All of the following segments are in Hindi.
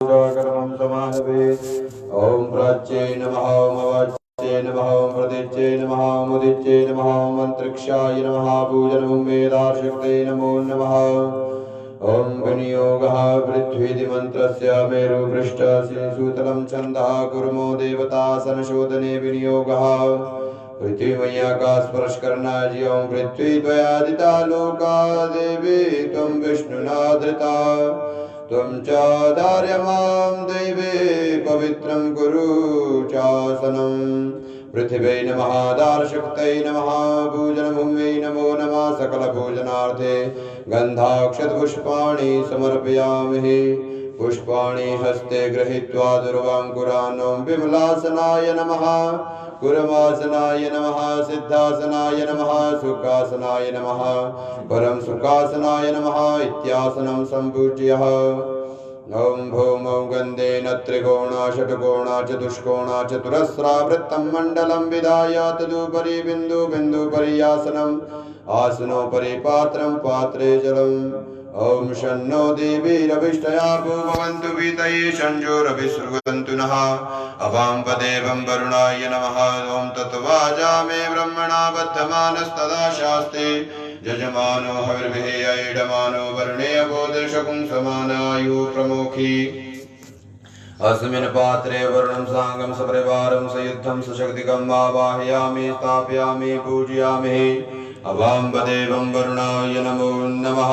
कर्मं समारभे। ॐ प्राच्ये नमः, ॐ अवाच्ये नमः, ॐ प्रदिच्ये नमः, ॐ मुदिच्ये नमः, ॐ मन्त्रक्षाय नमः, पूजनं वेदाशक्ते नमो नमः। ॐ विनियोगः पृथ्वीदिमन्त्रस्य मेरुपृष्ठशिशुतलं छन्दः कुर्मो देवतासनशोधने विनियोगः। पृथ्वीमय्या का स्पर्श करना जी। ॐ पृथ्वी त्वयादिता लोका देवी त्वं विष्णुना धृता त्वं च धार्यमां देवे पवित्रं कुरु चासनं। पृथिव्यै नमः, दारशक्त्यै नमः, पूजनभूम्यै नमो नमः। सकलपूजनार्थे गन्धाक्षतपुष्पाणि समर्पयामि। पुष्पाणि हस्ते गृहीत्वा दुर्वाङ्कुरान् विमलासनाय नमः, कुरमासनाय नमः, सिद्धासनाय नमः, सुखासनाय नमः, परम सुखासनाय नमः इत्यासनं सम्पूज्य। ॐ भौमौ गन्धेन त्रिकोणा षट्कोणा चतुष्कोणा चतुरस्रावृत्तं मण्डलं विधाय तदुपरि बिन्दु बिन्दुपरि आसनम् आसनोपरि पात्रं पात्रे जलम्। ॐ शन्नो देवीरभिष्टया भवन्तु वीतये शञ्जोरभिसृवन्तु नः। अवां पदेवं वरुणाय नमः। ॐ तत्वाजा मे ब्रह्मणा बद्धमानस्तदा शास्ते यजमानो हविर्भिः वर्णे बोधशकुं समानायु प्रमुखी। अस्मिन् पात्रे वरुणं साङ्गं सपरिवारं सयुद्धं सशक्तिकम् आवाहयामि स्थापयामि पूजयामि। अवां पदेवं वरुणाय नमो नमः।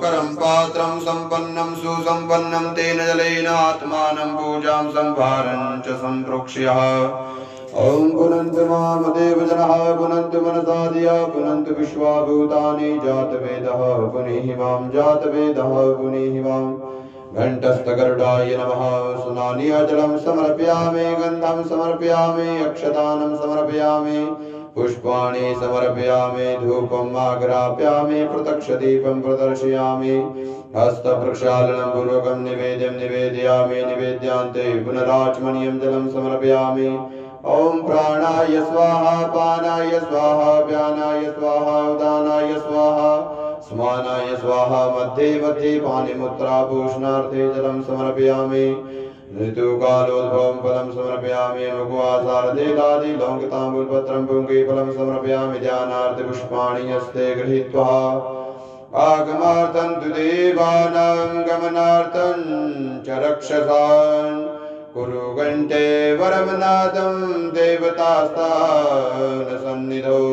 करं पात्रं सम्पन्नं सुसम्पन्नं तेन जलेन आत्मानं पूजां संभारं च सम्प्रोक्ष्य। ॐ पुनन्तु मां देवजनः पुनन्तु मनसा धिया पुनन्तु विश्वाभूतानि जातवेदः पुनीहि मां जातवेदः पुनीहि मां। घण्टस्थगरुडाय नमः। स्नानीयजलं समर्पयामि, गन्धं समर्पयामि, अक्षतानं समर्पयामि, पुष्पाणि समर्पयामि, धूपम् आग्रापयामि, प्रत्यक्षदीपं प्रदर्शयामि, हस्तप्रक्षालनं पूर्वकं निवेद्यं निवेदयामि। निवेद्यान्ते पुनराचमनीयं जलं समर्पयामि। ॐ प्राणाय स्वाहा, पानाय स्वाहा, व्यानाय स्वाहा, उदानाय स्वाहा, स्मानाय स्वाहा। मध्ये मध्ये पानिमुत्रापूषणार्थे जलं समर्पयामि। ऋतुकालोद्भवं फलं समर्पयामि। मुखवासारतेलादि लौकिताम्बूलपत्रं पुङ्गीफलं समर्पयामि। ध्यानार्थे पुष्पाणि हस्ते गृहीत्वा आगमार्थं तु देवानां गमनार्थं च रक्षसान् कुरु घण्टे वरमनादं देवतास्तान सन्निधौ।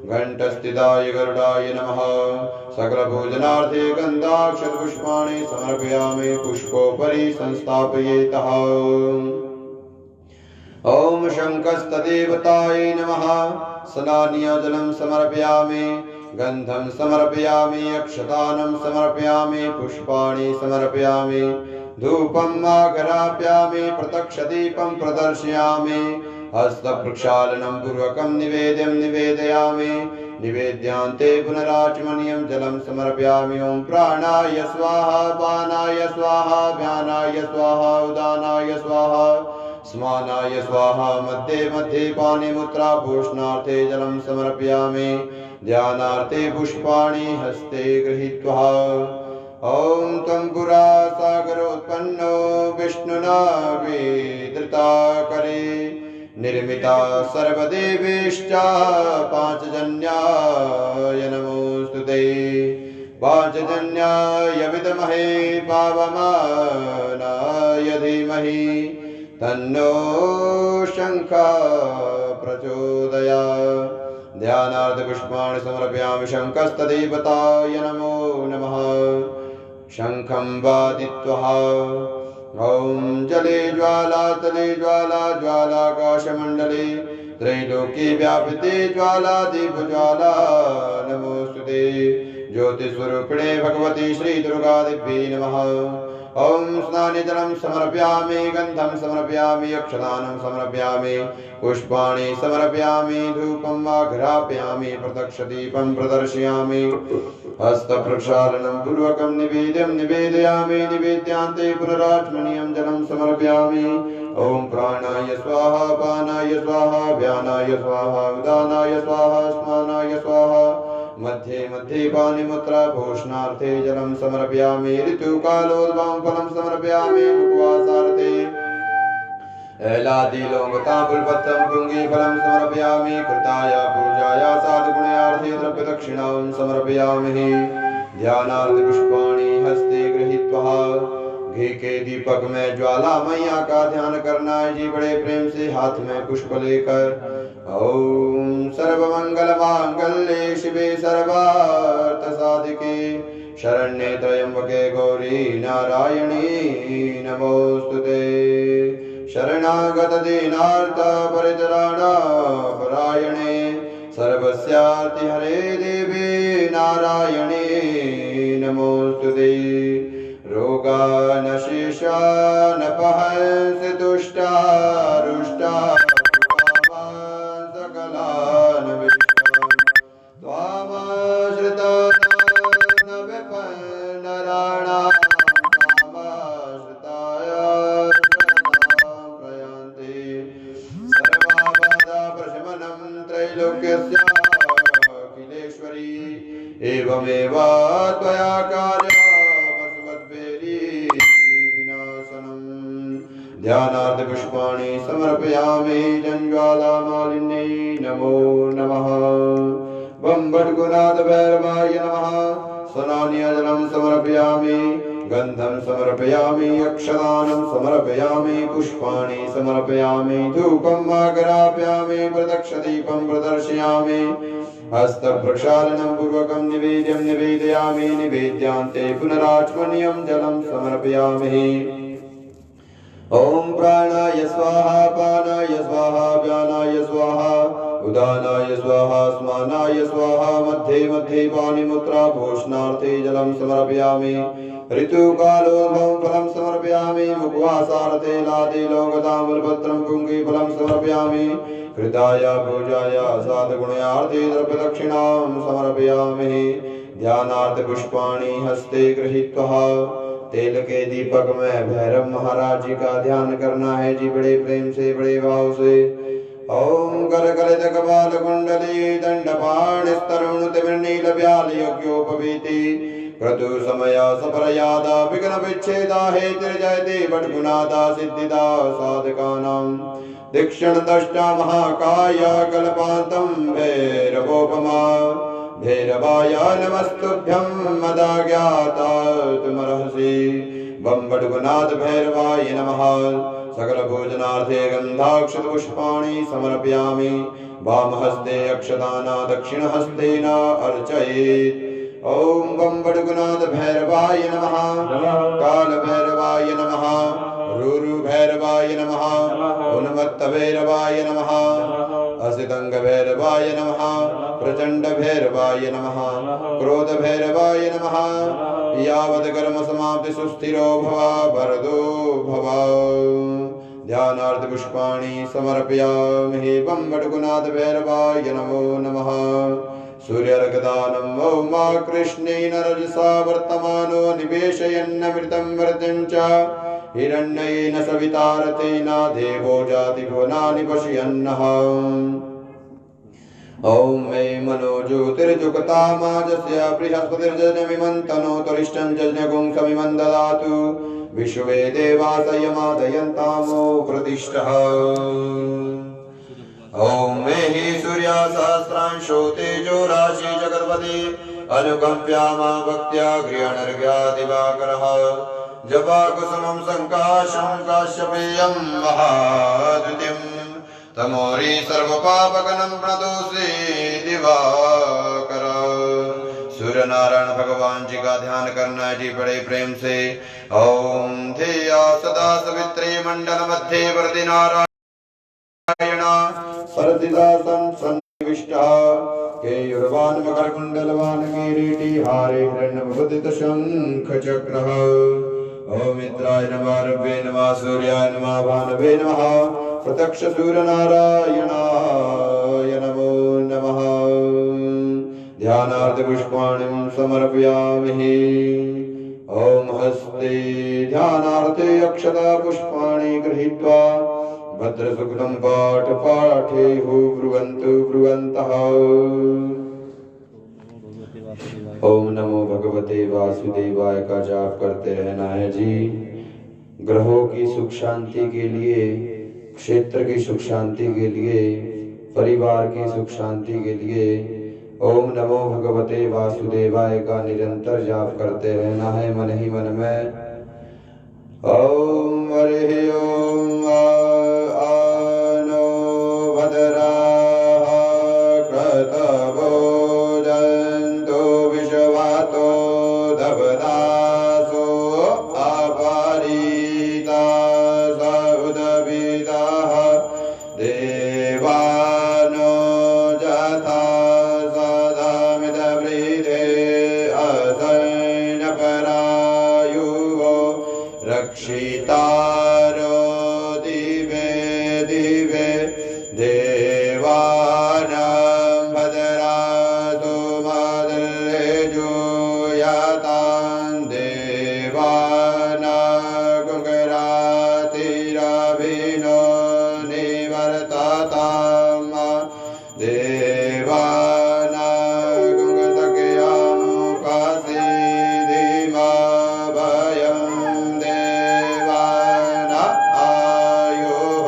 घण्टस्थिताय गरुडाय नमः। सकलभोजनार्थे गन्धाक्षतपुष्पाणि समर्पयामि। पुष्पोपरि संस्थापयेतः। ॐ शङ्खस्तदेवताय नमः। स्नानीयजलं समर्पयामि, गन्धं समर्पयामि, अक्षतानं समर्पयामि, पुष्पाणि समर्पयामि, धूपम् आघ्रापयामि, प्रत्यक्षदीपं प्रदर्शयामि, हस्तप्रक्षालनं पूर्वकं निवेद्यं निवेदयामि। निवेद्यान्ते पुनराचमनीयं जलं समर्पयामि। ॐ प्राणाय स्वाहा, पानाय स्वाहा, व्यानाय स्वाहा, उदानाय स्वाहा, स्मानाय स्वाहा। मध्ये मध्ये पानिमुत्रापूषणार्थे जलं समर्पयामि। ध्यानार्थे पुष्पाणि हस्ते गृहीत्वा ॐ त्वं पुरा सागरोत्पन्नो विष्णुना विधृताकरे निर्मिता सर्वदेवेश्च पांचजन्याय नमोस्तुते। पांचजन्याय विद्महे पावमानाय धीमहि तन्नो शङ्खः प्रचोदयात्। ध्यानार्थ पुष्पाणि समर्पयामि। शङ्खस्तदेवताय नमो नमः। शङ्खं वादित्वा ॐ जले ज्वाला तले ज्वाला ज्वालाकाशमण्डले त्रैलोक्ये व्यापिते ज्वालादीपज्वाला नमोस्तुते। ज्योतिस्वरूपिणे भगवती श्रीदुर्गादेव्यै नमः। ॐ स्नानजलं समर्पयामि, गन्धं समर्पयामि, अक्षतानं समर्पयामि, पुष्पाणि समर्पयामि, धूपम् आघ्रापयामि, प्रत्यक्षदीपं प्रदर्शयामि, हस्तप्रक्षालनं पूर्वकं निवेद्यं निवेदयामि। निवेद्यान्ते पुनराचमनीयं जलं समर्पयामि। ॐ प्राणाय स्वाहा, पानाय स्वाहा, व्यानाय स्वाहा, उदानाय स्वाहा, स्मानाय स्वाहा। मध्ये मध्ये पानिमुत्रापूषणार्थे जलं समर्पयामि। ऋतुकालोद्भवं फलं समर्पयामि। ऐलादिलोङ्गताम्बुलपत्रं पुङ्गीफलं समर्पयामि कृताय पूजाय साधुगुणयार्थे द्रव्यदक्षिणां समर्पयामि ध्यानार्थ पुष्पाणि हस्ते गृहीत्वा घी के दीपक में ज्वाला मैया का ध्यान करना है जी बड़े प्रेम से हाथ में पुष्प लेकर ओम सर्वमंगल मांगल्ये शिवे सर्वार्थ साधिके शरण्ये त्र्यंबके गौरी नारायणी नमोस्तुते शरणागत दीनार्थ परित्राणापरायणे सर्वस्यार्ति हरे देवी नारायणी नमोस्तुते रोगानशेषानपहंसि तुष्टा रुष्टा सकलान् विश्वान् त्वामाश्रितान् विपन्नराणां त्वामाश्रिताय शरणां प्रयान्ति सर्वाबाधा प्रशमनं त्रैलोक्यस्य अखिलेश्वरी एवमेव त्वया कार्यम् ध्यानार्थ पुष्पाणि समर्पयामि जंज्वालामालिन्यै नमो नमः बम भट्टगुनाथ भैरवाय नमः स्नानीयजलं समर्पयामि गन्धं समर्पयामि अक्षदानं समर्पयामि पुष्पाणि समर्पयामि धूपम् आग्रापयामि प्रदक्षदीपं प्रदर्शयामि हस्तप्रक्षालनं पूर्वकं निवेद्यं निवेदयामि निवेद्यान्ते पुनराचमनीयं जलं समर्पयामि ओम प्राणाय स्वाहा पानाय स्वाहा व्यानाय स्वाहा उदानाय स्वाहा स्मानाय स्वाहा मध्ये मध्ये पानिमुत्रा भूषणार्थे जलं समर्पयामि ऋतुकालोद्भवं फलं समर्पयामि मुखवासार्थे लादिलोकताम्बूलपत्रं पुङ्गीफलं समर्पयामि कृताय पूजाय साधुगुणयार्थे द्रव्यदक्षिणां समर्पयामि ध्यानार्थ पुष्पाणि हस्ते गृहीत्वा तेल के दीपक में भैरव महाराज जी का ध्यान करना है जी बड़े प्रेम से बड़े भाव से ओम करकलित कपाल कुंडली दंडपाणिस्तरुणतिमिर्नीलव्याल यज्ञोपवीति क्रतु समय सफलयादा विघ्न विच्छेदा हेतिर्जयति भट्टगुनादा सिद्धिदा साधकानां दीक्षण दष्टा महाकाय कल्पान्तं भैरवोपमा भैरवाय नमस्तुभ्यं मदाज्ञाता तुमर्हसि बम भट्टगुनाथ भैरवाय नमः सकल भोजनार्थे गन्धाक्षत पुष्पाणि समर्पयामि वामहस्ते अक्षदाना दक्षिणहस्तेन अर्चयेत् ओम बम भट्टगुनाथ भैरवाय नमः काल भैरवाय नमः रूरु भैरवाय नमः उन्मत्त भैरवाय नमः असितंग भैरवाय नमः प्रचंड भैरवाय नमः क्रोध भैरवाय नमः यावत् कर्म समाप्ति सुस्थिरो भव वरदो भव ध्यानार्थ पुष्पाणि समर्पयामि बम भट्टगुनाथ भैरवाय नमो नमः सूर्यर्घदानं मा कृष्णेन रजसा वर्तमानो निवेशयन्नमृतं वर्तं च हिरण्येन सविता रतेन देवो जातिभुवनानि पश्यन्नः ॐ मे मनो ज्योतिर्जुगतामाजस्य बृहस्पतिर्जनमिमं तनोतरिष्ठं जज्ञगुं समिमं ददातु विश्वे देवासयमादयन्तामो प्रतिष्ठः ओम मे हि सूर्या सहस्रांशो तेजो राशि जगत्पति अनुकंप्या मां भक्त्या गृहणर्घ्या दिवाकरः जपाकुसुमं संकाशं काश्यपेयं महाद्युतिं तमोरि सर्वपापगणं प्रणतोषि दिवाकर सूर्य नारायण भगवान जी का ध्यान करना जी बड़े प्रेम से ओम ध्येया सदा सवित्रे मंडल मध्य वर्ति नारायण सरदिदा संविष्टः केयूरवान् मकरकुण्डलवान् किरीटिहारे हिरण्यमुदित शंख चक्रः ओम मित्राय नमः रव्ये नमः सूर्याय नमः भानवे नमः प्रत्यक्ष सूर्य नारायणाय नमो नमः ध्यानार्थ पुष्पाणि समर्पयामि ओम हस्ते ध्यानार्थे अक्षता पुष्पाणि गृहीत्वा भद्रसुकृतं पाठ पाठेयुः ब्रुवन्तु ब्रुवन्तः ओम नमो भगवते वासुदेवाय का जाप करते रहना है जी। ग्रहों की सुख शांति के लिए क्षेत्र की सुख शांति के लिए, परिवार की सुख शांति के लिए ओम नमो भगवते वासुदेवाय का निरंतर जाप करते रहना है मन ही मन में। ओम हरि ओम आनो भद्राः क्रतवो जन्तु विश्वातो दभदासो अपरीता सउदभिदाः देवानो जथा सदामिदवृधे असैनपरायुवो रक्षितारो दिवे दिवे देवानां भद्रासो मादल्लेजो यातां देवानां कुकरातिरभिनो निवर्ततां देवानां कुङ्गसख्यामुखासीदिमा भयं देवाना आयुः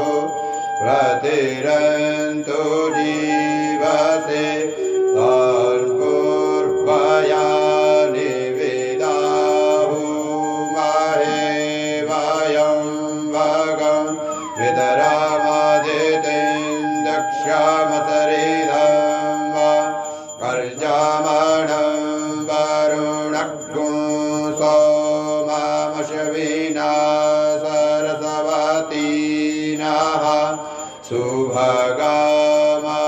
प्रतिरन्तु जीवसे तान् पूर्वयानि विदाहुमहे वयं भगं विदरामदितिं दक्षमसरिधं कर्जामणं वरुणग्ं सोममशविना सरस्वतीनः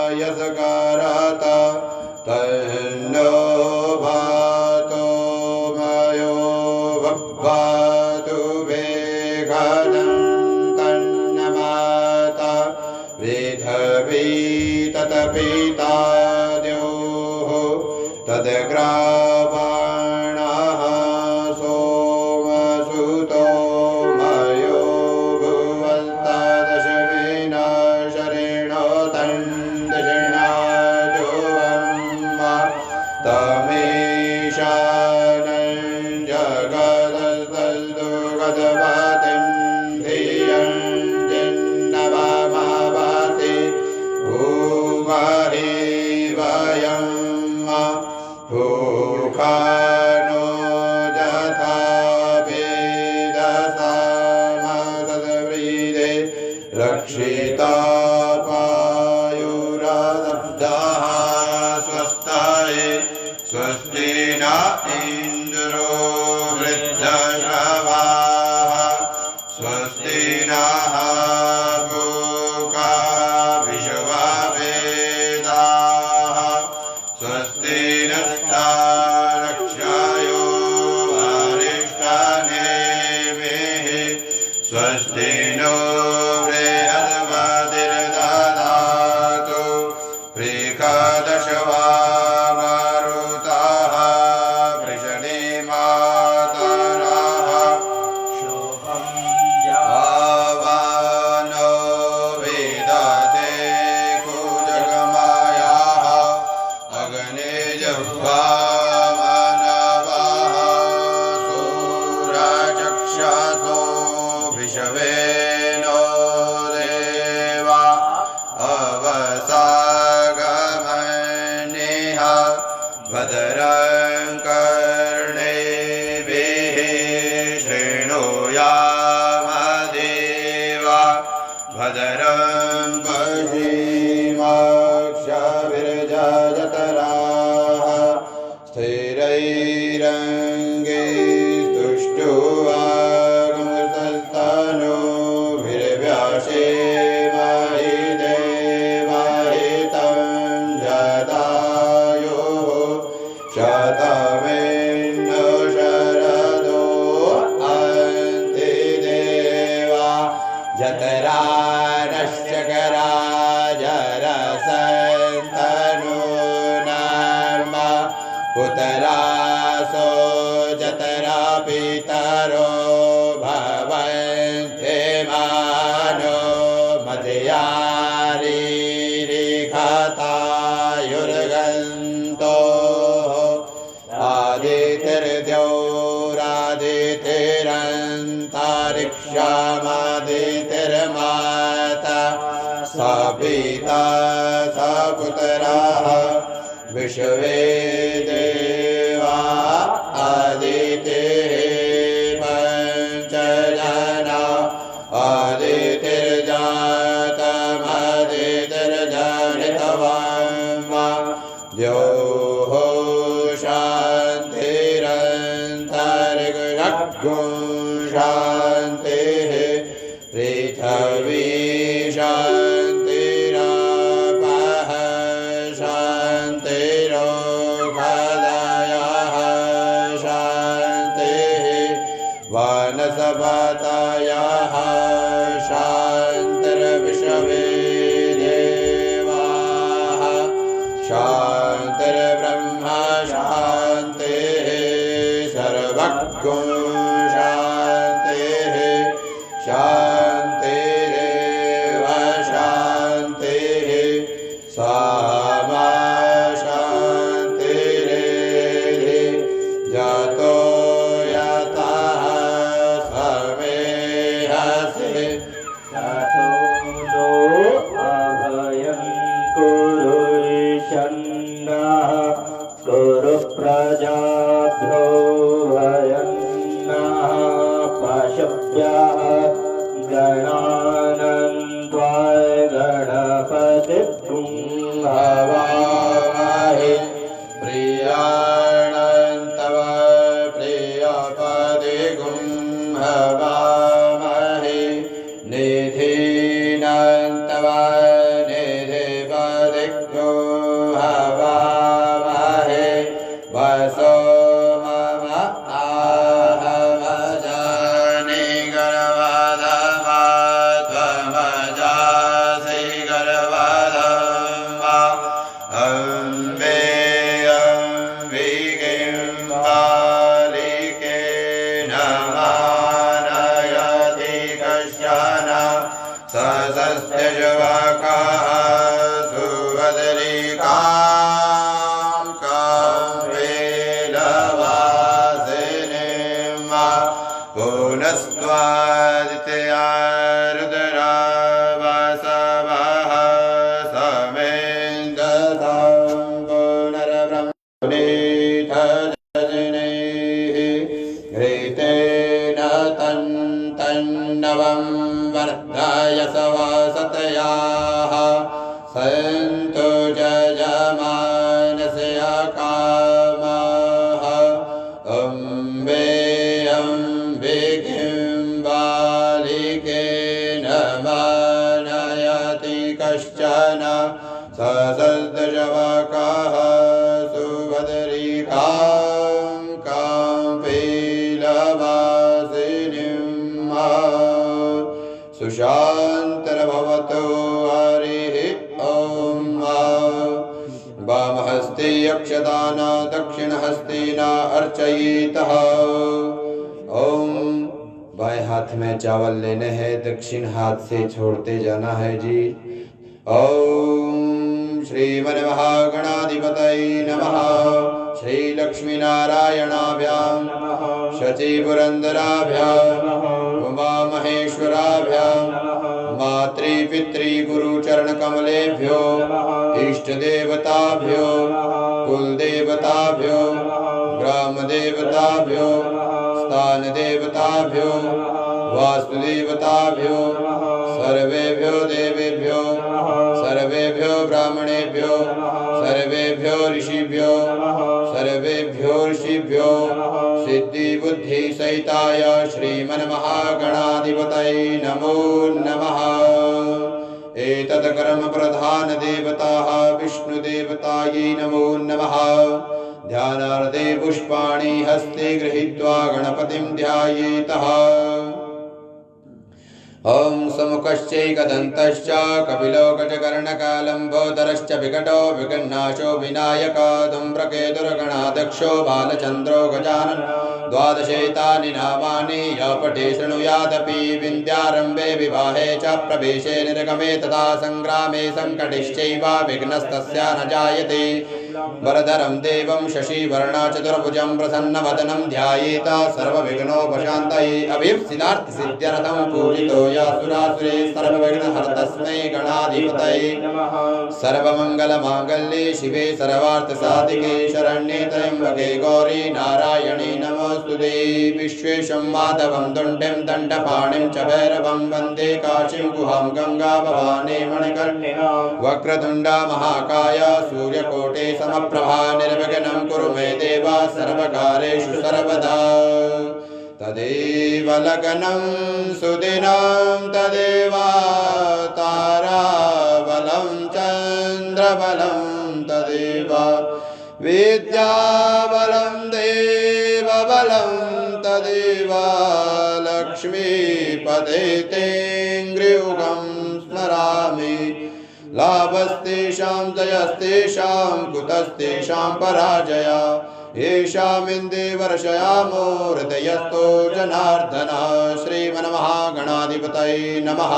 सुभगामयस्करत तन्नो भातो मयो भवतु वेगनं तन्नमाता पृथिवी तत्पिता द्योः तद्ग्रावाणः सोमसुतो मयो भुवस्तदशविना शरेणो तन्दशिणाजुवम् तमीशानं जगदस्तुगतवातिं धियं जिन्नवमावासि भूमहि वयं भूखानो यथा वेदसामसद्वृदे रक्षिता पायुरदब्धः स्वस्ताय स्वस्ति न इन्द्रो वृद्धश्रवाः स्वस्ति नः पूषा विश्ववेदाः स्वस्ति नस्तारक्षयो अरिष्टनेमिः स्वस्ति नो बृहस्पतिर्दधातु बृहदशवा मरुतः वृषणीमातरः आवानो विदते कुजगमायाः अग्ने जह्वामनवः सूरचक्षसो विश्वेनो देवा अवसागमनिः भद्रं कर्णेभिः शृणुयामदेवा भद्रं पश्येमाक्षभिर्जजतराः स्थिरैरङ्गैस्तुष्टुवागमसस्तनोभिर्व्यासेमहि देवहितं जदायुः शतमेन्न शरदो अन्ति देवा जतरा नश्चकरा जरसन्तनो नाम पुतरासो जतरा पितरो भवन्ति मानो मध्यारीरिखतायुर्गन्तो आदितिर्द्यौरादितिरन्तरिक्षामादितिर्माता विश्वे देवा अदितिः पञ्चजना अदितिर्जातमदितिर्जनितवान् द्योः शान्तिरन्तरिक्षो शान्तिः पृथिवी शान्तिरापः शान्तिरोषधयः शान्तिः वनस्पतयः शान्तिर्विश्वे देवाः शान्तिर्ब्रह्म शान्तिः सर्वज्ञो शान्तिः शान्तिरेव शान्तिः सामा शान्तिरेधि जतो यतः समेहसि ततो अभयं कुरुष्यन्नः कुरु प्रजाभ्यो भयन्नः पशुभ्यः गणानन्त्वा गणपतिं हवामहे प्रियाणन्तव प्रियपदिगुं हवामहे निधीनन्तव निधिपदिगो हवामहे वसो मम आहमजानि गर्वधमध्वमजासि गर्वधमा अम्बे अम्बिकीं बालिके नमानयति कश्चन सस्त्यजुवकः सुभद्रिकां काम्बेलवासिनीं पुनस्त्वादित्या रुद्रवसवः समेन्दतां पुनर्ब्रह्मणेथजनैः घृतेन तन्नवं वर्धयसवसतयाः सन्तु जजमानस्य कामाः अम्बे अम्बिकीं बालिके नमानयति कश्चन ससद्जवकः सुभद्रिकां काम्बेलवासिनीं सुशान्तर्भवतो हरिः ॐ वामहस्ते अक्षदान दक्षिणहस्तेन अर्चयेतः ॐ बाएं हाथ में चावल लेने हैं दक्षिण हाथ से छोड़ते जाना है जी ओम श्रीमन्महागणाधिपतये नमः श्री लक्ष्मीनारायणाभ्यां शचीपुरन्दराभ्यां उमा महेश्वराभ्यां मातृपितृगुरुचरणकमलेभ्यो इष्टदेवताभ्यो कुलदेवताभ्यो ग्रामदेवताभ्यो स्थानदेवताभ्यो वास्तुदेवताभ्यो सर्वेभ्यो देवेभ्यो सर्वेभ्यो ब्राह्मणेभ्यो सर्वेभ्यो ऋषिभ्यो सर्वेभ्यो ऋषिभ्यो सिद्धि बुद्धि सहिताय श्रीमन्महागणाधिपतये नमो नमः। एतत् कर्म प्रधान देवताः विष्णुदेवतायै नमो नमः। ध्यानार्थे पुष्पाणि हस्ते गृहीत्वा गणपतिं ध्यायेतः। ओम समुखश्चैकदन्तश्च कपिलो गजकर्णकलम्बोदरश्च विकटो विघ्नाशो विनायक धूम्रकेतुर्गणाध्यक्षो बालचन्द्रो गजानन द्वादशैतानि नामानि य पठे शृणुयादपि विन्द्यारम्भे विवाहे च प्रवेशे निर्गमे तथा संग्रामे संकटिश्चैव विघ्नस्तस्य न जायते। वरदरं देवं शशिवर्णचतुर्भुजं प्रसन्नवदनं ध्यायेत सर्वविघ्नोपशान्तये अभीप्सितार्थसिद्ध्यर्थं पूजितो यासुरासुरे सर्वविघ्नहरतस्मै गणाधिपतये नमः सर्वमङ्गलमाङ्गल्ये शिवे सर्वार्थसाधिके शरण्ये त्र्यम्बके गौरी नारायणी नमोऽस्तुते विश्वेशं माधवं दुण्डिं दण्डपाणिं च भैरवं वन्दे काशीं गुहां गङ्गा भवानी मणिकर्णिकां वक्रतुण्डा महाकाय सूर्यकोटे समप्रभा निर्विघ्नं कुरु मे देव सर्वकार्येषु सर्वदा तदेव लग्नं सुदिनं तदेव ताराबलं चन्द्रबलं तदेव विद्याबलं देवबलं तदेव लक्ष्मीपदे तेऽङ्घ्रियुगं स्मरामि लाभस्तेषां जयस्तेषां कुतस्तेषां पराजय येषामिन्दे वर्षयामो हृदयस्थो जनार्दन श्रीमन्महागणाधिपतये नमः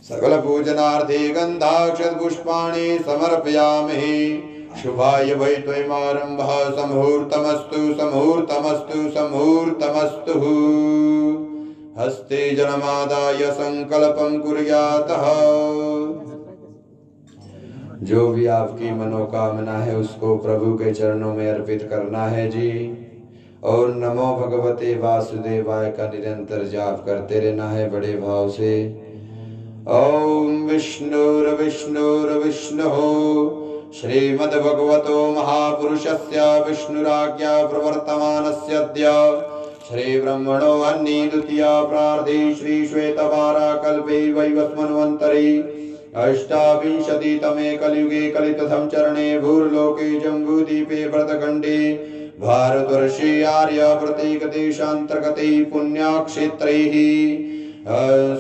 सकलपूजनार्थे गन्धाक्षतपुष्पाणि समर्पयामि शुभाय वै त्वयमारम्भः सम्मुहूर्तमस्तु सम्मुहूर्तमस्तु सम्मुहूर्तमस्तु हस्ते जलमादाय संकल्पं कुर्यातः जो भी आपकी मनोकामना है उसको प्रभु के चरणों में अर्पित करना है जी। और नमो भगवते वासुदेवाय का निरंतर जाप करते रहना है बड़े भाव से। ओम विष्णुर्विष्णुर्विष्णुः श्रीमद्भगवतो महापुरुषस्य विष्णुराज्ञा प्रवर्तमानस्य अद्य श्रीब्रह्मणो अन्नी द्वितीया प्रार्थे श्रीश्वेतवाराकल्पे वैवस्मन्वन्तरे अष्टाविंशतितमे कलियुगे कलितथं चरणे भूर्लोके जम्बूद्वीपे भरतखण्डे भारतवर्षे आर्यप्रतीकदेशान्तर्गते पुण्यक्षेत्रैः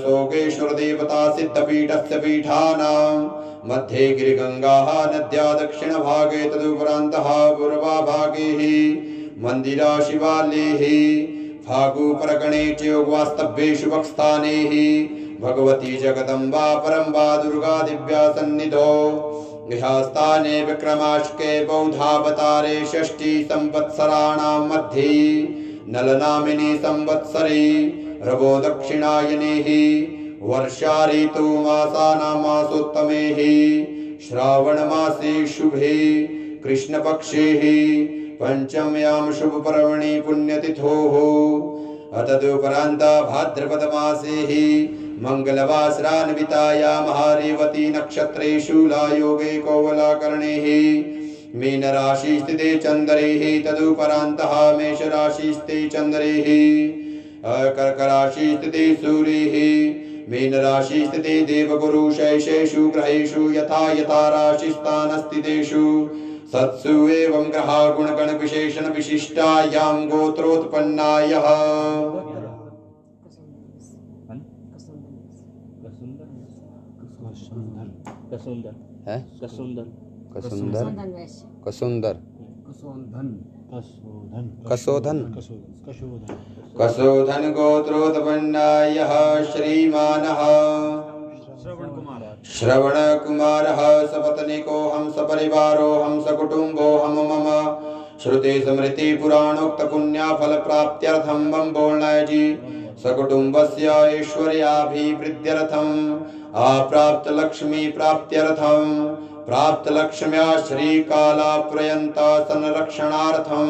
सोगेश्वरदेवता सिद्धपीठस्य पीठानां मध्ये गिरिगङ्गाः नद्या दक्षिणभागे तदुपरान्तः पूर्वभागे मन्दिरा शिवालयैः फागुपरगणे च योगवास्तव्येषु वक्स्थानैः भगवती जगदम्बा परम्बा दुर्गा दिव्या सन्निधौ गृहस्थाने विक्रमाष्टके बौद्धावतारे षष्ठी संवत्सराणां मध्ये नलनामिनी संवत्सरे रवो दक्षिणायनेः वर्षा ऋतुमासानां मासोत्तमेः श्रावणमासे शुभे कृष्णपक्षे पंचम्यां शुभपर्वणि पुण्यतिथोः अतदुपरान्त भाद्रपदमासे मंगलवासरान्वितायां महारेवती नक्षत्रे शूलायोगे कौवलाकर्णे मीनराशि स्थिते चन्द्रे तदुपरान्तः मेषराशि स्थिते चन्द्रे कर्कराशि स्थिते सूर्ये मीनराशि स्थिते देवगुरु शैषेषु ग्रहेषु यथा यथा राशिस्थानस्थितेषु सत्सु एवं ग्रहा गुणगण विशेषण विशिष्टायां गोत्रोत्पन्नायः कसोधन गोत्रोत्पन्नायः श्रीमानः श्रवण कुमारः सपत्नीको हम सपरिवारो हम सकुटुम्बो हम मम श्रुति स्मृति पुराणोक्त पुण्य फल प्राप्त्यर्थं मम बोलना जी सकुटुम्बस्य ऐश्वर्याभिवृद्ध्यर्थं अप्राप्त लक्ष्मी प्राप्त्यर्थं प्राप्त लक्ष्म्या श्री काला पर्यंत संरक्षणार्थं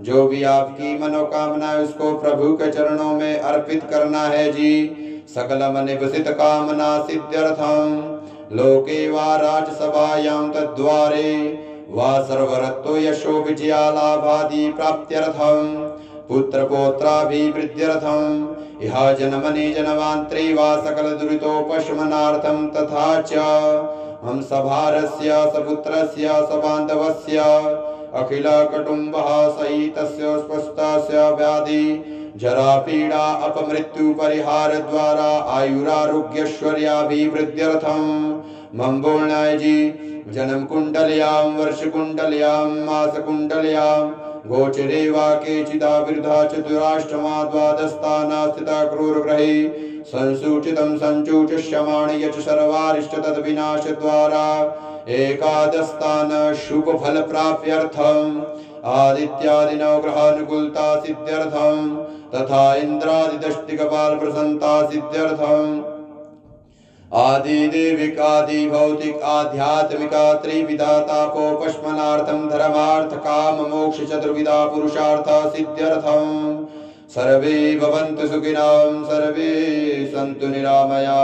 जो भी आपकी मनोकामना है उसको प्रभु के चरणों में अर्पित करना है जी। सकलम निवसित कामना सिद्ध्यर्थं लोके वा राजसभायां तद्वारे वा सर्वरत्तो यशो विजयालाभादि प्राप्त्यर्थं पुत्रपौत्राभिवृद्ध्यर्थं इह जन्मनि जन्मान्तरे वा सकल दुरितोपशमनार्थं तथा च हम सभारस्य सपुत्रस्य सबान्धवस्य अखिल कुटुम्बः सहितस्य स्वस्थस्य व्याधि जरा पीड़ा अपमृत्यु परिहार द्वारा आयुरारोग्यश्वर्याभिवृद्ध्यर्थं मम बोलना जी। जन्म कुंडल्यां वर्ष कुंडल्यां मास कुंडल्यां गोचरे वा केचिदाविर्धा चतुराष्टमा द्वादस्थाना स्थिता क्रूरग्रहे संसूचितं संचूचष्यमाण यच सर्वारिष्ट तद्विनाश द्वारा एकादशस्थान शुभ फल प्राप्त्यर्थम आदित्यादि नवग्रहानुकूलता सिद्ध्यर्थम तथा इंद्रादि दष्टिकपाल प्रसन्नता सिद्ध्यर्थम आदि देविक आदि भौतिक आध्यात्मिका त्रिविधा तापोपशमनार्थं धर्मार्थ काम मोक्ष चतुर्विधा पुरुषार्थ सिद्ध्यर्थं सर्वे भवन्तु सुखिनः सर्वे सन्तु निरामया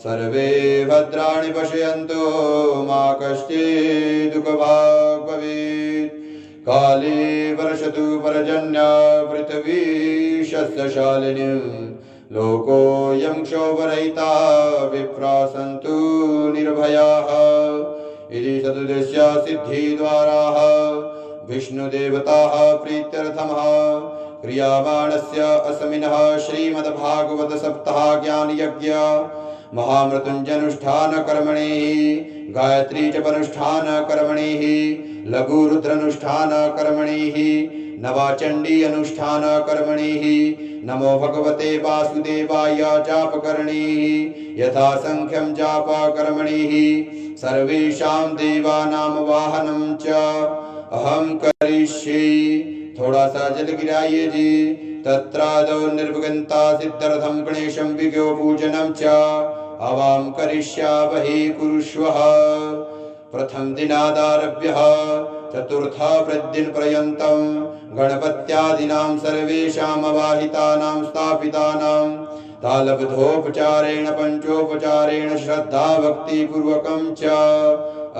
सर्वे भद्राणि पश्यन्तु मा कश्चित् दुःखभाग् भवेत् काले वर्षतु पर्जन्य पृथिवी शस्यशालिनी लोकोऽयं क्षोभरहिता विप्रा सन्तु निर्भयाः इति सदुद्देश्य सिद्धिद्वाराः विष्णुदेवताः प्रीत्यर्थमः क्रियमाणस्य अस्मिन्नः श्रीमद्भागवत सप्ताह ज्ञानयज्ञ महामृत्युञ्जयानुष्ठान कर्मणिः गायत्री जपानुष्ठान कर्मणिः लघुरुद्रानुष्ठान कर्मणिः नवाचण्डी अनुष्ठान कर्मणिः नमो भगवते वासुदेवाय जापकर्णिः यथा संख्यं जाप कर्मणिः सर्वेषां देवानां वाहनं च अहं करिष्ये। थोड़ा सा जल गिराइए जी। तत्रादौ निर्विघ्नता सिद्ध्यर्थं गणेशं विघ्नो पूजनं च अवां करिष्यावहि कुरुष्वः। प्रथम दिनादारभ्य चतुर्थ पर्यन्तं गणपत्यादीनां सर्वेषाम् अवाहितानां स्थापितानां तालबद्धोपचारेण पंचोपचारेण श्रद्धा भक्तिपूर्वकं च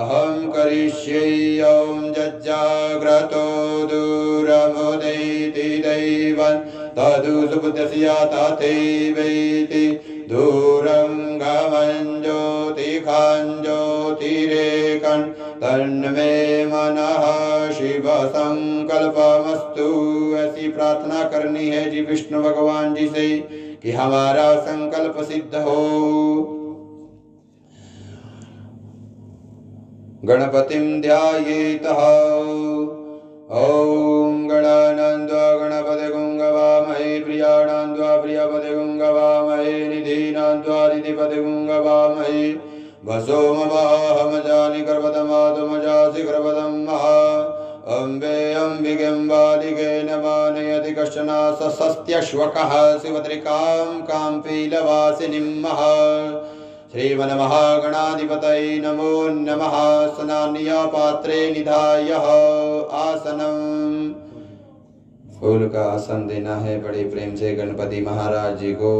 अहं करिष्ये। ॐ जज्जाग्रतो दूरमुदैति दैवं तदु सुबुद्धस्य तथैवैति दूरं गमन् ज्योतिखान् ज्योतिरेकन् तन्मे मनः शिव संकल्पमस्तु। ऐसी प्रार्थना करनी है जी विष्णु भगवान जी से कि हमारा संकल्प सिद्ध हो। गणपतिं ध्यायेतः। ॐ गणानान्त्वा गणपतिं गवामहे प्रियाणान्त्वा प्रियपतिं गवामहे निधीनान्त्वा निधिपतिं गवामहे वसोमवाहमजानि गर्भतमातुमजासि गर्भतं महा अम्बे अम्बिकें बालिके नमानयति कश्चन सस्त्यश्वकः शिवत्रिकां काम्पीलवासिनीं महा। श्रीमन्महागणाधिपतये नमो नमः। स्नानीय पात्रे निधाय आसनम। फूल का आसन देना है बड़े प्रेम से गणपति महाराज जी को।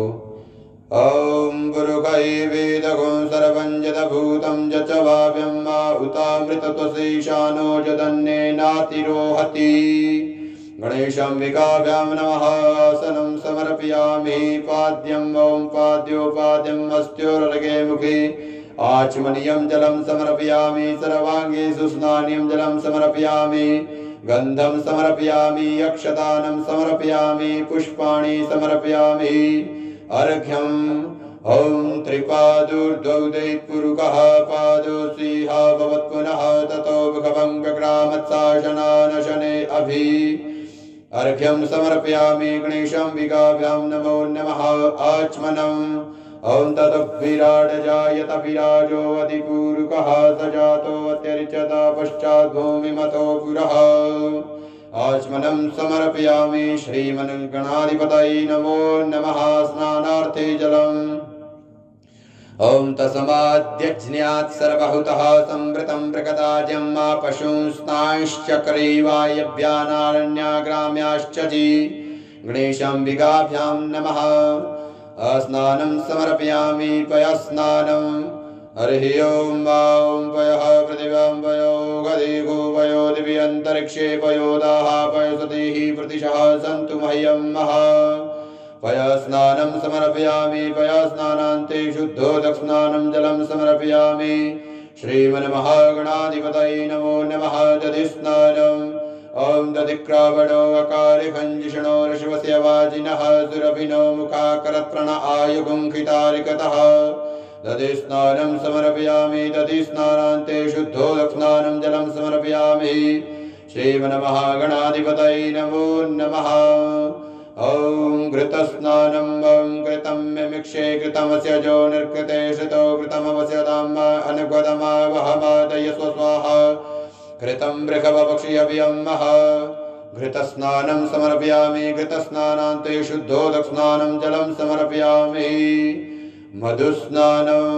ॐ पुरुषै वेदगुं सर्वं यद्भूतं यच्च भाव्यं मा उतामृतत्वशेषानो यदन्येनातिरोहति। गणेशाम्बिकाभ्यां नमः। आसनं समर्पयामि। पाद्यं ॐ पाद्योपाद्यं हस्त्योरर्घे मुखे आचमनीयं जलं समर्पयामि। सर्वाङ्गे सुस्नानीयं जलं समर्पयामि। गन्धं समर्पयामि। अक्षतानं समर्पयामि। पुष्पाणि समर्पयामि। अर्घ्यं ॐ त्रिपादुर्द्वौदैत्पुरुषः पादोऽसिह भवत्पुनः ततो भगवं व्यग्रामत्साशनानशने अभि। अर्घ्यं समर्पयामि। गणेशाम्बिकाभ्यां नमो नमः। आचमनम् ॐ ततः विराट जायत विराजो अधिपूरुकः स जातो अत्यर्चत पश्चात् भूमिमतो पुरः। आचमनं समर्पयामि। श्रीमन्गणाधिपतये नमो नमः। स्नानार्थे जलम् ॐ तस्माद्यज्ञात् सर्वहुतः संवृतं प्रकटाज्यं मा पशुंस्तांश्चक्रे वायव्यानारण्याग्राम्याश्च जी। गणेशाम्बिकाभ्यां नमः। स्नानं समर्पयामि। पयस्नानम् हरिः ॐ ॐ पयः पृथिव्यां पयो गदिगो पयो दिवि अन्तरिक्षे पयोदाः पयसतिः प्रतिशः सन्तु मह्यं महा। पयस्नानं समर्पयामि। पयस्नानान्ते शुद्धोदकस्नानं जलं समर्पयामि। श्रीमन्महागणाधिपतये नमो नमः। दधिस्नानम् ॐ दधिक्रावणो अकारिखञ्जिषणो ऋषवस्य वाजिनः सुरभिनो मुखाकरत्प्रण आयुगुंखितारिकतः दधिस्नानं समर्पयामि। दधिस्नानान्ते शुद्धोदकस्नानं जलं समर्पयामि। श्रीमन्महागणाधिपतये नमो नमः। ॐ घृतस्नानं ॐ घृतं निक्षे कृतमस्य जो निर्कृते श्रितो कृतमवस्य ताम अनुगतमावहमादय स्वस्वाहा घृतं बृहवपक्षियव्यम्मः घृतस्नानं समर्पयामि घृतस्नानान्ते शुद्धोदकस्नानं जलं समर्पयामि मधुस्नानम्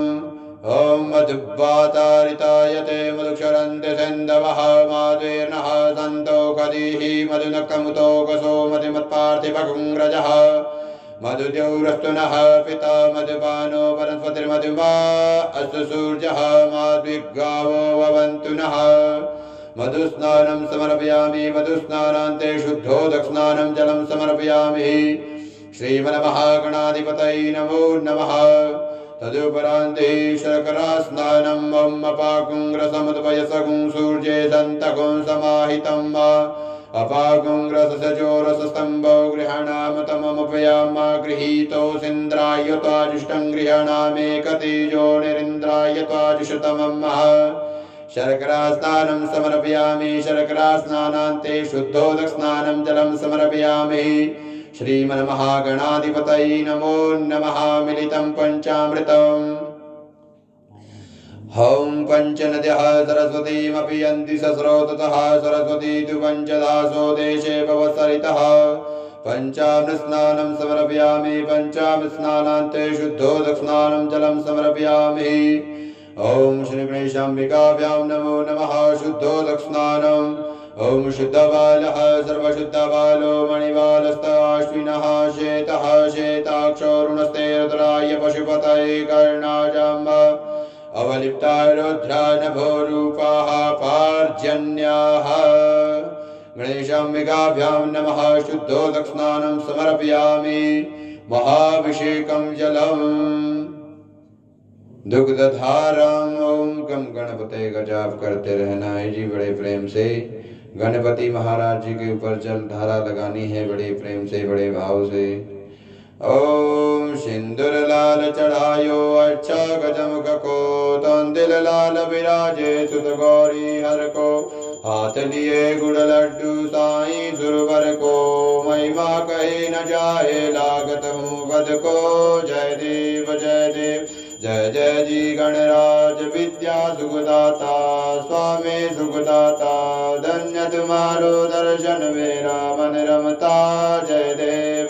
ॐ मधुवातारितायते मधुक्षरन्ते सिन्धवः माद्वेर्नः सन्तो खदीः मधुनकमुतो गसो मधुमत्पार्थिवकुङ्ग्रजः मधुद्यौरस्तु नः पिता मधुपानो वनस्पतिर्मधुमा अस्तु सूर्यः माद्विग्गावो भवन्तु नः मधुस्नानं समर्पयामि मधुस्नानान्ते शुद्धोदकस्नानं जलं समर्पयामि श्रीमन्महागणाधिपतये नमो नमः तदुपरान्ते शर्करास्नानम् ॐ अपाकुङ्ग्रसमुद्भयसगुं सूर्ये दन्तगुं समाहितम् अपाकुङ्ग्रसजोरसस्तम्भो गृहाणामतममुपयामा गृहीतोऽसीन्द्राय त्वाजुष्टं गृहाणामेकतेजो निरिन्द्राय त्वाजुषतमम् शर्करास्नानं समर्पयामि शर्करास्नानान्ते शुद्धोदकस्नानं जलं समर्पयामि श्रीमन्महागणाधिपतये नमो नमः मिलितं पञ्चामृतम् ॐ पञ्चनद्यः सरस्वतीमपि यन्ति सस्रोततः सरस्वती तु पञ्चदासो देशे भवत्सरितः पञ्चामृतस्नानं समर्पयामि पञ्चामृतस्नानान्ते शुद्धोदकस्नानं जलं समर्पयामि ॐ श्रीगणेशाम्बिकाभ्यां नमो नमः शुद्धोदकस्नानम् ॐ शुद्धबालः सर्वशुद्धबालो मणिबालस्तश्विनः श्वेतः श्वेताक्षोरुणस्ते रुद्राय पशुपतये कर्णाजाम्ब अवलिप्ताय रुद्रा नभोरूपाः पार्जन्याः गणेशाम्बिकाभ्यां नमः शुद्धोदकस्नानं समर्पयामि महाभिषेकं जलम् दुग्धधारां ओम गम गणपते का जाप करते रहना है जी बड़े प्रेम से। गणपति महाराज जी के ऊपर जल धारा लगानी है बड़े प्रेम से बड़े भाव से। ओम सिंदूर लाल चढ़ायो अच्छा गजमुख को तंदिल लाल विराजे सुत गौरी हर को हाथ लिए गुड़ लड्डू साई सुरवर को महिमा कहे न जाए लागत हूँ गद को। जय देव जय जय जी गणराज विद्या सुखदाता स्वामी सुखदाता धन्य तुम्हारो दर्शन मेरा मन रमता। जय देव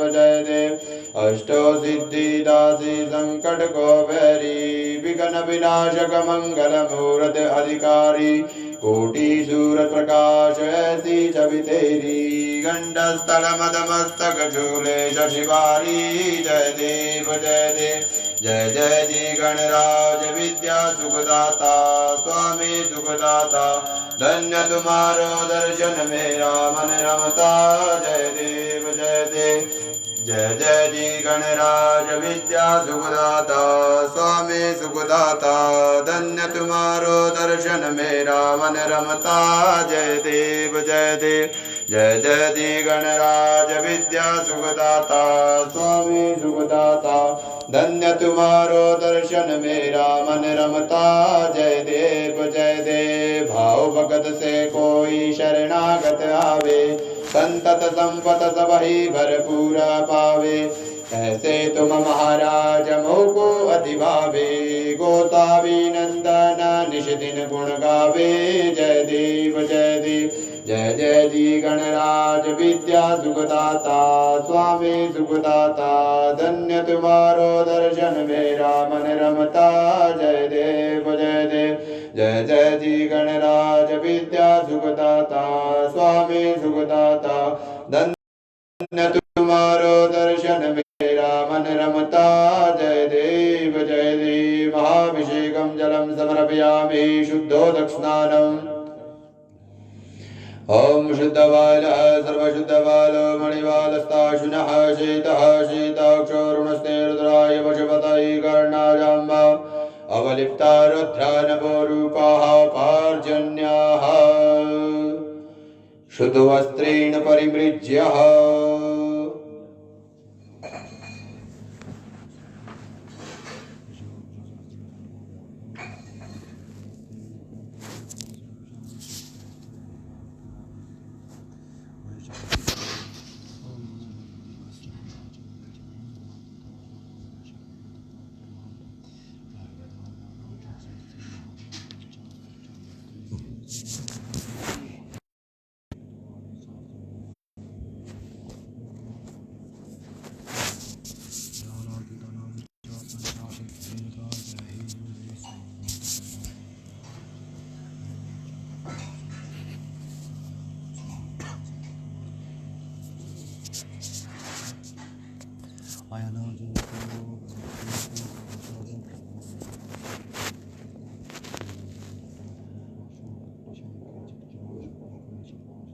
अष्टो सिद्धि दासी संकट को भैरी विघ्न विनाशक मंगल मूर्त अधिकारी कोटि सूरत प्रकाश ऐसी छवि तेरी गंड स्थल मद मस्तक झूले शशिवारी। जय देव जय जय जी गणराज विद्या सुखदाता स्वामी सुखदाता धन्य तुम्हारो दर्शन मेरा मन रमता। जय देव जय जय जी गणराज विद्या सुखदाता स्वामी सुखदाता धन्य तुम्हारो दर्शन मेरा मन रमता। जय देव जय जय जी गणराज विद्या सुखदाता स्वामी सुखदाता धन्य तुम्हारो दर्शन मेरा मन रमता। जय देव भाव भगत से कोई शरणागत आवे संतत संपत सबहि भरपूरा पावे। ऐसे तुम महाराज मोको अति भावे गोसावी नंदन निश दिन गुण गावे। जय देव जय जय जी गणराज विद्या सुखदाता स्वामी सुखदाता धन्य तुम्हारो दर्शन मेरा मन रमता। जय देव जय जय जी गणराज विद्या सुखदाता स्वामी सुखदाता धन्य तुम्हारो दर्शन मेरा मन रमता। जय देव महाभिषेकं जलं समर्पयामि शुद्धोदकस्नानम्। ओम शुद्धबालः सर्वशुद्धबालो मणिबालस्ताशुनः शीतः शीताक्षोरुणस्ते रुद्राय पशुपतये कर्णाजाम्ब अवलिप्ता रुद्रा नभोरूपाः पार्जन्याः शुद्धवस्त्रेण परिमृज्यः।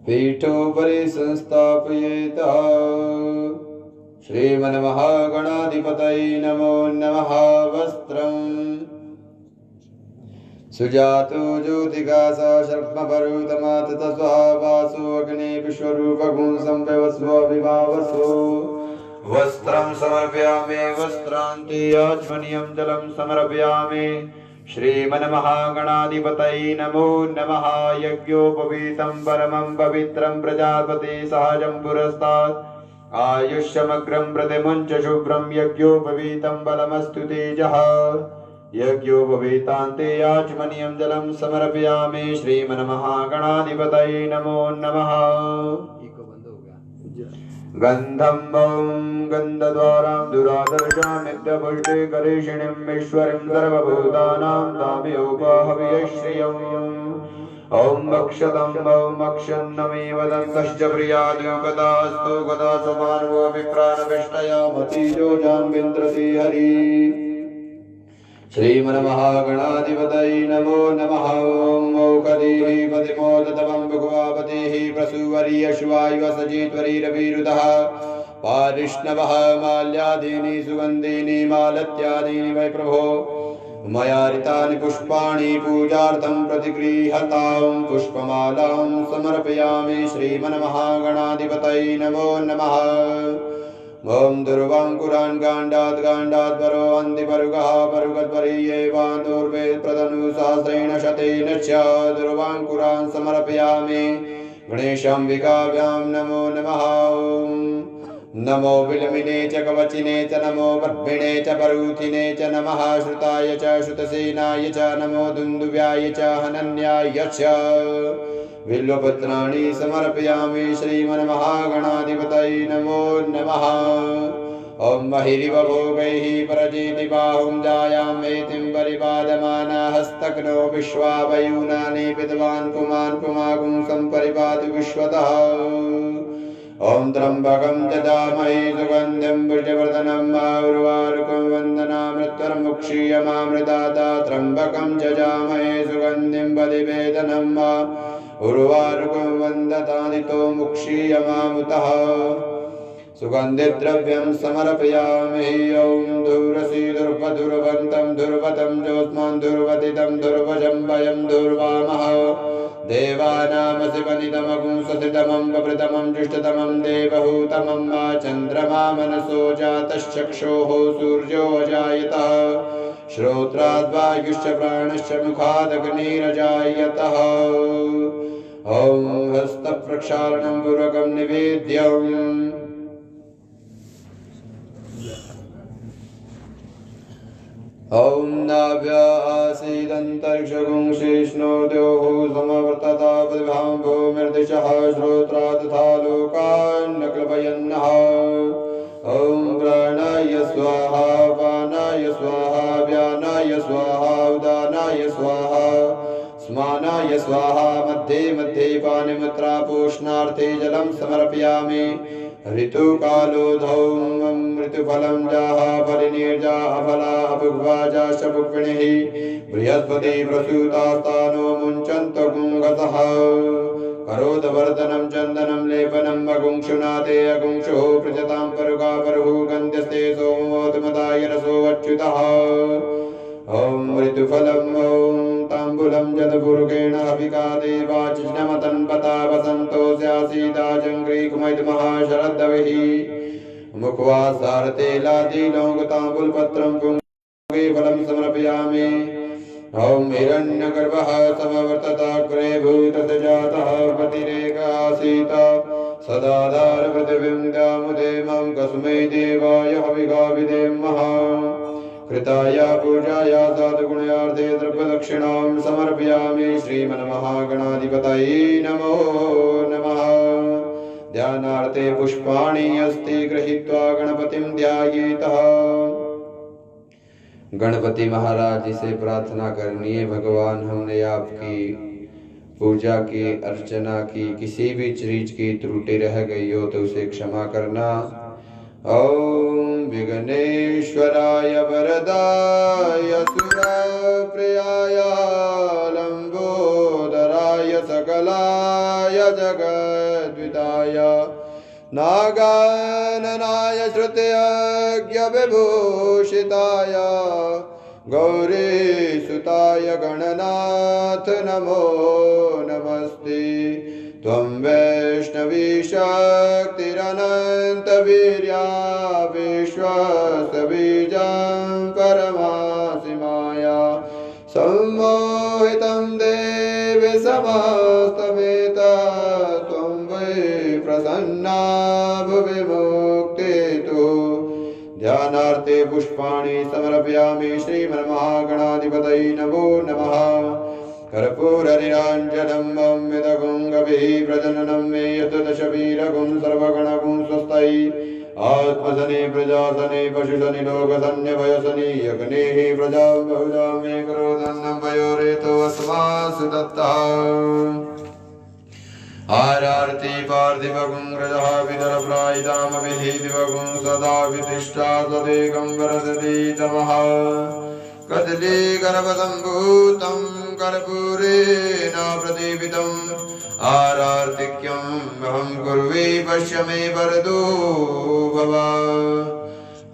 पीठोपरि संस्थापयेत् श्रीमन्महागणाधिपतये नमो नमः। वस्त्रम् सुजातो ज्योतिकास शर्मपरुतमात तस्वासो अग्नि विश्वरूपगुण संभवस्व विभावसो। वस्त्रं समर्पयामि वस्त्रान्ते आचमनीयं जलं समर्पयामि। श्रीमन्महागणाधिपतये नमो नमः। यज्ञोपवीतं परमं पवित्रं प्रजापति सहजं पुरस्तात् आयुष्यमग्रं प्रतिमुञ्च शुभ्रं यज्ञोपवीतं बलमस्तु तेजः। यज्ञोपवीतान्ते आचमनीयं जलं समर्पयामि। श्रीमन्महागणाधिपतये नमो नमः। गन्धं गन्धद्वारां दुरादर्शामित्यपुष्टे करीषिणीं ईश्वरीं सर्वभूतानां तामेयोपाहव्यश्रियम्। ॐ मक्षतं मक्षन्नमेव दन्तश्च प्रियाद्युपदास्तु गदा समानोऽपि प्राणविष्टयामतीजो जाम्बिन्द्रति हरि। श्रीमन्महागणाधिपतये नमो नमः। ॐ मौकधीः पतिमोदतमं भुगवापतिः प्रसूवर्यश्वायुवसजित्वरीरविरुदः पारिष्णवः माल्यादीनि सुगन्धीनि मालत्यादीनि वै प्रभो मया ऋतानि पुष्पाणि पूजार्थं प्रतिगृह्यतां पुष्पमालां समर्पयामि। श्रीमन्महागणाधिपतये नमो नमः। ॐ दुर्वाङ्कुरान् गाण्डात् गाण्डाद्वरो अन्तिपरुगः परुगद्वरीयेवान्दुर्वेद प्रदनु सहस्रेण शतेन च दुर्वाङ्कुरान् समर्पयामि। गणेशाम्बिकाभ्यां नमो नमः। नमो विलमिने च कवचिने च नमो बर्भिणे च परूथिने च नमः। श्रुताय च श्रुतसेनाय च नमो दुन्दुव्याय च हनन्याय च बिल्वपत्राणि समर्पयामि। श्रीमन्महागणाधिपतये नमो नमः। ॐ महिरिव भोगैः परजीति बाहुं जायामेतिं परिपादमाना हस्तग्नो विश्वावयूनानि विद्वान् पुमान् पुमागुं सम्परिपातु विश्वतः। ॐ त्र्यम्बकं यजामहे सुगन्धिं पुष्टिवर्धनम् उर्वारुकं वन्दनामृत्युर्मुक्षीयमामृतात्। त्र्यम्बकं यजामहे सुगन्धिं बलिवेदनम् उर्वारुकं वन्दतादितो मुक्षीयमामुतः। सुगन्धिद्रव्यं समर्पयामि। ॐ धूरसी दुर्वधुर्वन्तं दुर्वतं ज्योत्स्मान् दुर्वदितं दुर्वजं वयं दुर्वामः। देवानामसिवनितमगुं सतितमं वप्रतमं जुष्टतमं देवहूतमं चन्द्रमा मनसो जातश्चक्षोः सूर्यो अजायतः। श्रोत्राद्वायुश्च प्राणश्च मुखादग्निरजायतः। ॐ हस्तप्रक्षालनं पूर्वकं निवेद्यम्। ॐ नाभ्यासीदन्तरिक्षगुंशिष्णोद्योः समवर्तता प्रतिभां भूमिर्दिशः श्रोत्रा तथा लोकान् न क्लपयन्नः। ॐ प्राणाय स्वाहा पानाय स्वाहा व्यानाय स्वाहा उदानाय स्वाहा स्मानाय स्वाहा। मध्ये मध्ये पानिमुद्रापोषणार्थे जलं समर्पयामि। ऋतुकालोधौ ऋतुफलं जाः परिनिर्जाः फला अभुग्वा जाश्च भुक्मिणिः बृहस्पति प्रसूतास्तानो मुञ्चन्तो गुङ्गतः। करोदवर्धनं चन्दनं लेपनं अगुंशुनाते अगुंशुः पृजतां परुगा परुः गन्ध्यस्ते सोमोतमदाय रसो अच्युतः। ॐ ऋतुफलं ताम्बूलं जदपुरुकेण हविका देवाचिष्णमतन्पता वसन्तो स्यासीदाजङ्घ्रीकुमैतमहाशरद्दविः मुखवासारतेलादिलोङ्गताम्बूलपत्रं पुङ्गे फलं समर्पयामि। ॐ हिरण्यगर्भः समवर्तताग्रे भूतजातः पतिरेकासीत सदाधार पृथिवीं दामुदेमं कस्मै देवाय हविगा विदेमः। कृताया पूजाया साधुगुण्यार्थे द्रव्यदक्षिणां समर्पयामि। श्रीमन्महागणाधिपतये नमो नमः। ध्यानार्थे पुष्पाणि अस्ति गृहीत्वा गणपतिं ध्यायेतः। गणपति महाराज जी से प्रार्थना करनी है, भगवान हमने आपकी पूजा की अर्चना की किसी भी चीज की त्रुटि रह गई हो तो उसे क्षमा करना। ओम विघ्नेश्वराय वरदाय सुरप्रियाय लम्बोदराय सकलाय जगद्विदाय नागाननाय श्रुतयज्ञविभूषिताय गौरीसुताय गणनाथ नमो नमस्ते। त्वं वैष्णवी शक्तिरनन्तवीर्या विश्वासबीजं परमासि माया सम्मोहितं देवि समस्तमेतत् त्वं वै प्रसन्ना भुवि मुक्तितो। ध्यानार्थे पुष्पाणि समर्पयामि श्रीमन्महागणाधिपतये नमो नमः। कर्पूरनिराञ्जनं मम्मिदगुं गभिः प्रजननं मे यतदशवीरगुं सर्वगणगुं स्वस्तये आत्मसने प्रजासने पशुसनि लोकसन्न्यभयसनि यज्ञेः प्रजां बहुजां मे क्रोधन्नं वयोरेतो अस्मासु दत्तः। आरार्ति पार्थिवगुं रजः विदरप्रायितामभिः दिवगुं सदा वितिष्ठा सदेकं वरसति तमः। कदलीगर्भसम्भूतं कर्पूरेण प्रदीपितम् आरार्तिक्यम् अहं कुर्वे पश्य मे वरदो भव।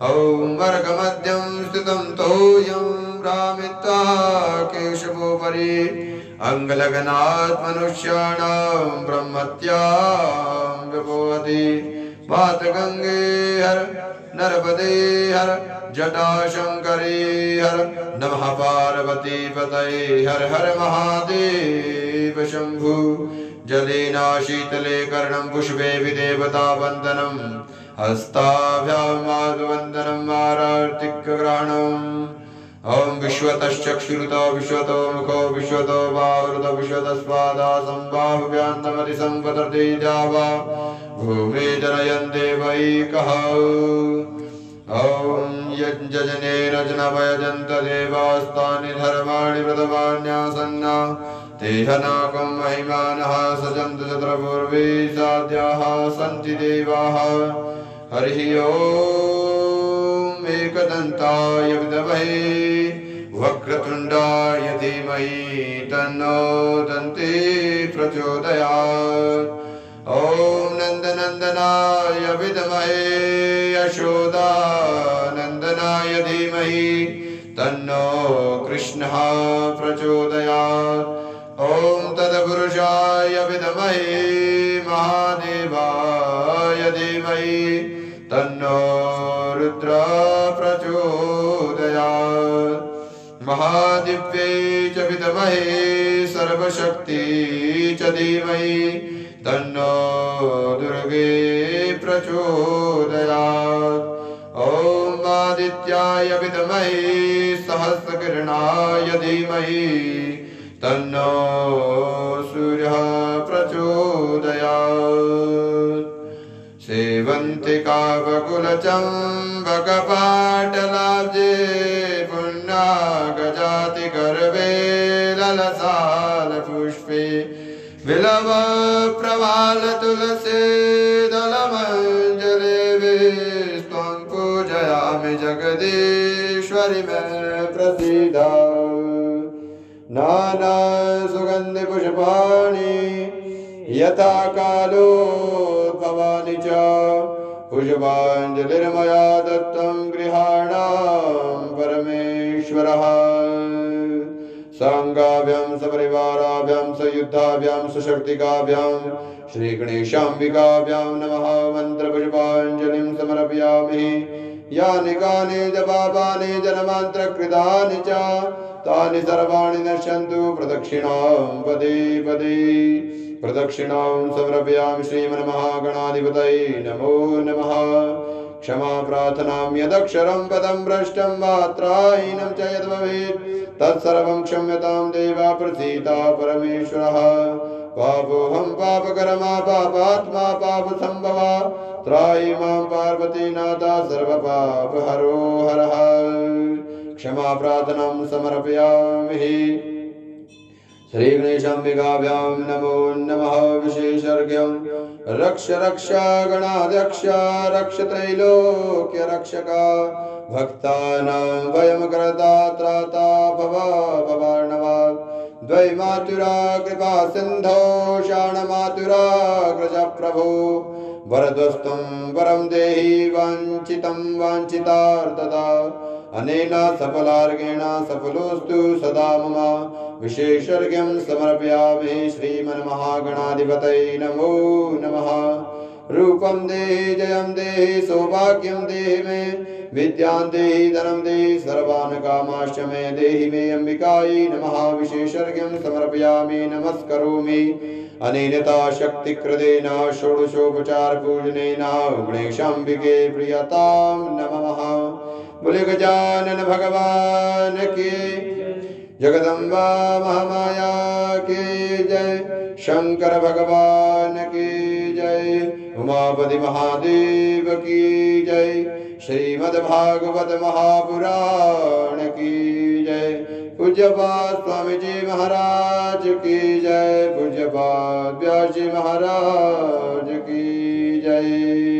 ॐ वर्गमध्यं स्थितं तोयं भ्रामित्वा केशवोपरि अङ्गलगनात् मनुष्याणां ब्रह्मत्यां विभवति। वातगङ्गे हर नर्मदे हर जटाशंकरे हर नमः पार्वती पतये हर हर महादेव शंभु। जलेना शीतले कर्णं पुष्पे विदेवता वन्दनं हस्ताभ्यां माधुवन्दनं आरार्तिकग्रहणम्। ॐ विश्वतश्चक्षुरुतो विश्वतो मुखो विश्वतो बाहुरुतो विश्वतस्पादा सम्बाहुव्यान्तमतिसम्पतर्ति जावा भूमे जनयन्ते वैकः। ॐ यज्ञजनेन जनवयजन्त देवास्तानि धर्माणि व्रतवान्यासन्ना तेहनाकं महिमानः सजन्त चत्रपूर्वे साध्याः सन्ति देवाः। हरिः ॐ एकदन्ताय विद्महे वक्रतुण्डाय धीमहि तन्नो दन्ती प्रचोदयात्। ॐ नन्दनन्दनाय विद्महे यशोदानन्दनाय धीमहि तन्नो कृष्णः प्रचोदयात्। ॐ तत्पुरुषाय विद्महे महादेवाय धीमहि तन्नो रुद्रः प्रचोदयात्। महादिव्ये च विद्महे सर्वशक्ति च धीमहि तन्नो दुर्गे प्रचोदयात्। ॐ आदित्याय विद्महे सहस्रकिरणाय धीमहि तन्नो सूर्यः प्रचोदयात्। सेवन्तिका बकुलचम्बकपाटलाब्जे पुण्यगजातिगर्भे ललसालपुष्पे विलव प्रवाल तुलसी दलमञ्जलेवे त्वं पूजयामि जगदीश्वरि मे प्रसीद। नाना सुगन्धि पुष्पाणि यथा कालोद्भवानि च पुष्पाञ्जलिर्मया दत्तं गृहाणां परमेश्वरः। सांगाभ्यां सपरिवाराभ्यां सयुद्धाभ्यां सशक्तिकाभ्यां श्रीगणेशाम्बिकाभ्यां नमः। मन्त्रपुष्पाञ्जलिं समर्पयामि। यानि कानि च पापानि जन्मान्तरकृतानि च तानि सर्वाणि नश्यन्तु प्रदक्षिणां पदे पदे। प्रदक्षिणां समर्पयामि श्रीमन्महागणाधिपतये नमो नमः। क्षमा प्रार्थनां यदक्षरं पदं भ्रष्टं मात्राहीनं च यद्भवेत् तत्सर्वं क्षम्यतां देव प्रसीदा परमेश्वरः। पापोऽहं पापकर्मा पापात्मा पापसम्भवा त्राहि मां पार्वतीनाथा सर्वपापहरो हरः। क्षमा प्रार्थनां समर्पयामि। श्री गणेशाम्बिकाभ्यां नमो नमः विशेषर्घ्यं रक्ष रक्ष गणाध्यक्ष रक्ष त्रैलोक्य रक्षक भक्तानां भयमकरता त्राता भव भवार्णवा द्वैमातुरा कृपा सिन्धो शाणमातुरा ग्रज प्रभो वरदस्तुं वरं देहि वाञ्छितं वाञ्छितार्थदा अनेन सफलार्गेण सफलोऽस्तु सदा मम विशेषर्घ्यं समर्पयामि श्रीमन्महागणाधिपतये नमो नमः रूपं देहि जयं देहि सौभाग्यं देहि मे विद्यां देहि धनं देहि सर्वान् कामांश्च मे देहि मे अम्बिकायै नमः विशेषर्घ्यं समर्पयामि नमस्करोमि अनेनता शक्तिकृतेन षोडशोपचार पूजनेन गणेशाम्बिके प्रियतां नमः बोले गजानन भगवान की जगदम्बा महामाया की जय शंकर भगवान की जय उमापति महादेव की जय श्रीमद्भागवत महापुराण की जय पूज्यपाद स्वामी जी महाराज की जय पूज्यपाद व्यास जी महाराज की जय।